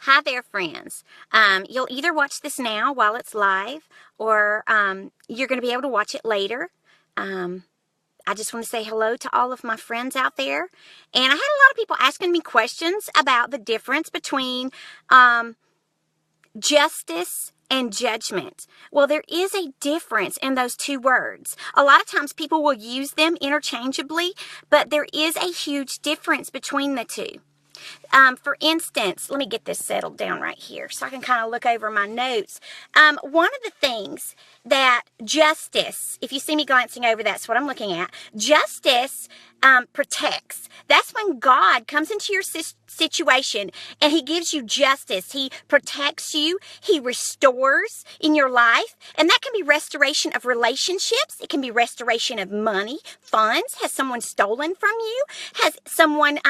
Hi there, friends. You'll either watch this now while it's live, or you're going to be able to watch it later. I just want to say hello to all of my friends out there. And I had a lot of people asking me questions about the difference between justice and judgment. Well, there is a difference in those two words. A lot of times people will use them interchangeably, but there is a huge difference between the two. For instance, let me get this settled down right here so I can kind of look over my notes. One of the things that justice, if you see me glancing over, that's what I'm looking at. Justice protects. That's when God comes into your situation and he gives you justice. He protects you. He restores in your life. And that can be restoration of relationships. It can be restoration of money, funds. Has someone stolen from you? Has someone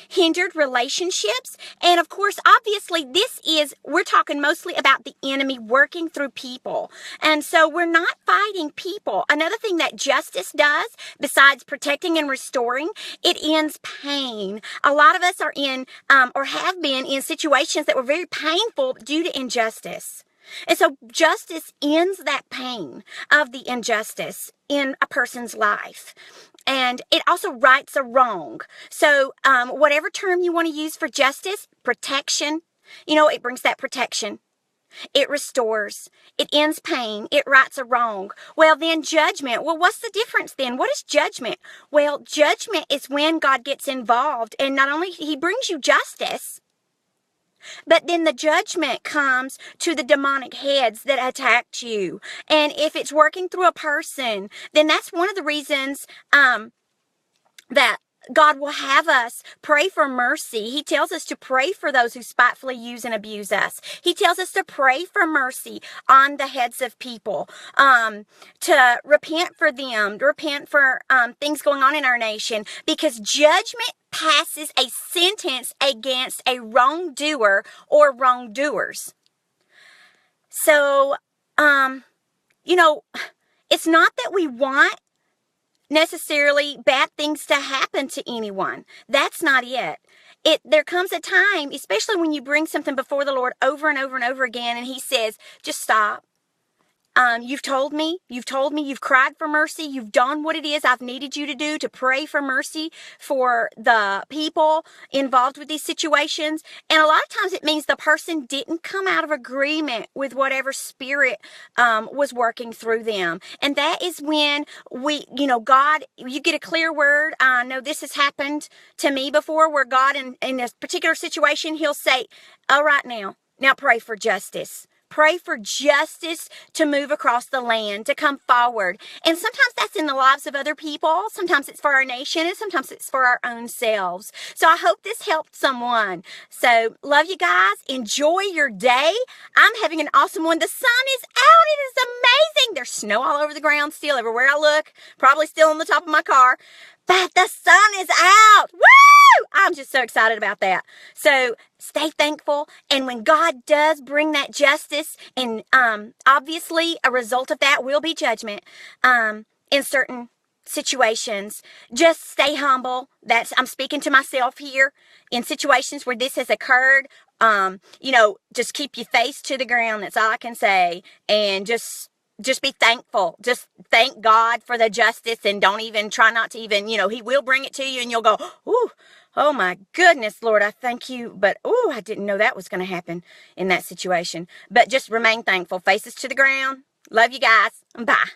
hindered relationships? And of course, obviously, we're talking mostly about the enemy working through people. And so we're not fighting people. Another thing that justice does, besides protecting and restoring, it ends pain. A lot of us are in, or have been in situations that were very painful due to injustice. And so justice ends that pain of the injustice in a person's life. And it also rights a wrong. So whatever term you want to use for justice, protection, it brings that protection. It restores. It ends pain. It rights a wrong. Well, then judgment. Well, what's the difference then? What is judgment? Well, judgment is when God gets involved, and not only he brings you justice, but then the judgment comes to the demonic heads that attacked you. And if it's working through a person, then that's one of the reasons that God will have us pray for mercy. He tells us to pray for those who spitefully use and abuse us. He tells us to pray for mercy on the heads of people, to repent for them, to repent for things going on in our nation, because judgment passes a sentence against a wrongdoer or wrongdoers. So, it's not that we want necessarily bad things to happen to anyone. That's not it. There comes a time, especially when you bring something before the Lord over and over and over again, and he says, just stop. You've told me, you've cried for mercy, you've done what it is I've needed you to do to pray for mercy for the people involved with these situations. And a lot of times it means the person didn't come out of agreement with whatever spirit was working through them. And that is when God, you get a clear word. I know this has happened to me before, where God in a particular situation, he'll say, all right, now pray for justice. Pray for justice to move across the land, to come forward. And sometimes that's in the lives of other people. Sometimes it's for our nation, and sometimes it's for our own selves. So I hope this helped someone. So love you guys. Enjoy your day. I'm having an awesome one. The sun is out. It is amazing. There's snow all over the ground still, everywhere I look. Probably still on the top of my car. But the sun is out. Woo! I'm just so excited about that. So stay thankful. And when God does bring that justice, and obviously a result of that will be judgment in certain situations, just stay humble. I'm speaking to myself here. In situations where this has occurred, just keep your face to the ground. That's all I can say. And just be thankful. Just thank God for the justice, and try not to even, he will bring it to you, and you'll go, ooh, oh my goodness, Lord, I thank you. But, ooh, I didn't know that was going to happen in that situation. But just remain thankful. Faces to the ground. Love you guys. Bye.